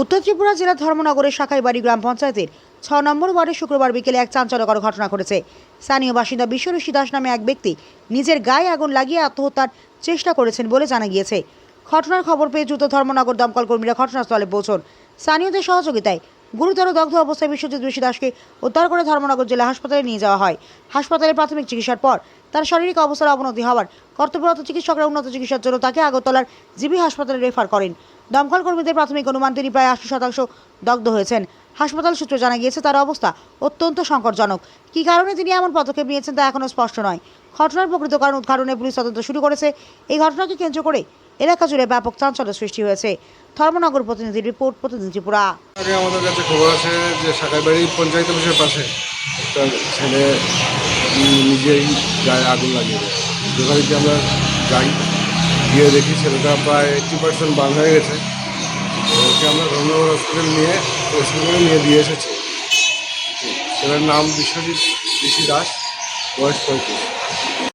উত্তর ত্রিপুরা জেলার ধর্মনগরের শাখাইবাড়ি গ্রাম পঞ্চায়েতের ৬ নম্বর ওয়ার্ডে শুক্রবার বিকেলে এক চাঞ্চল্যকর ঘটনা ঘটেছে। স্থানীয় বাসিন্দা বিশ্বরূষী দাস নামে এক ব্যক্তি নিজের গায়ে আগুন লাগিয়ে আত্মহত্যার চেষ্টা করেছেন বলে জানা গিয়েছে। ঘটনার খবর পেয়ে দ্রুত ধর্মনগর দমকল কর্মীরা ঘটনাস্থলে পৌঁছন। স্থানীয়দের সহযোগিতায় গুরুতর দগ্ধ অবস্থায় বিশ্বজিৎ ঋষি দাসকে উদ্ধার করে ধর্মনগর জেলা হাসপাতালে নিয়ে যাওয়া হয়। হাসপাতালে প্রাথমিক চিকিৎসার পর তার শারীরিক অবস্থার অবনতি হওয়ার কর্তব্যরত চিকিৎসকরা উন্নত চিকিৎসার জন্য তাকে আগরতলার জিবি হাসপাতালে রেফার করেন। দমকল কর্মীদের প্রাথমিক অনুমান তিনি প্রায় ৮০% দগ্ধ হয়েছেন। হাসপাতাল সূত্রে জানা গিয়েছে তার অবস্থা অত্যন্ত সংকটজনক। কী কারণে তিনি এমন পদক্ষেপ নিয়েছেন তা এখনও স্পষ্ট নয়। ঘটনার প্রকৃত কারণ উদ্ঘাটনে পুলিশ তদন্ত শুরু করেছে। এই ঘটনাকে কেন্দ্র করে এলাকা জুড়ে ব্যাপক চাঞ্চল্য সৃষ্টি হয়েছে। ধর্মনগর প্রতিনিধির রিপোর্ট, প্রতিনিধি ত্রিপুরা। আগে আমাদের কাছে খবর আছে যে শাখাইবাড়ি পঞ্চায়েত অফিসের পাশে একটা ছেলে নিজেই গায়ে আগুন লাগিয়ে দেয়। যথারীতি আমরা যাই, গিয়ে দেখি ছেলেটা প্রায় 80% বার্ন হয়ে গেছে। ওকে আমরা ধর্মনগর হসপিটালে নিয়ে দিয়ে এসেছি। ছেলের নাম বিশ্বজিৎ ঋষি দাস, বয়স 35।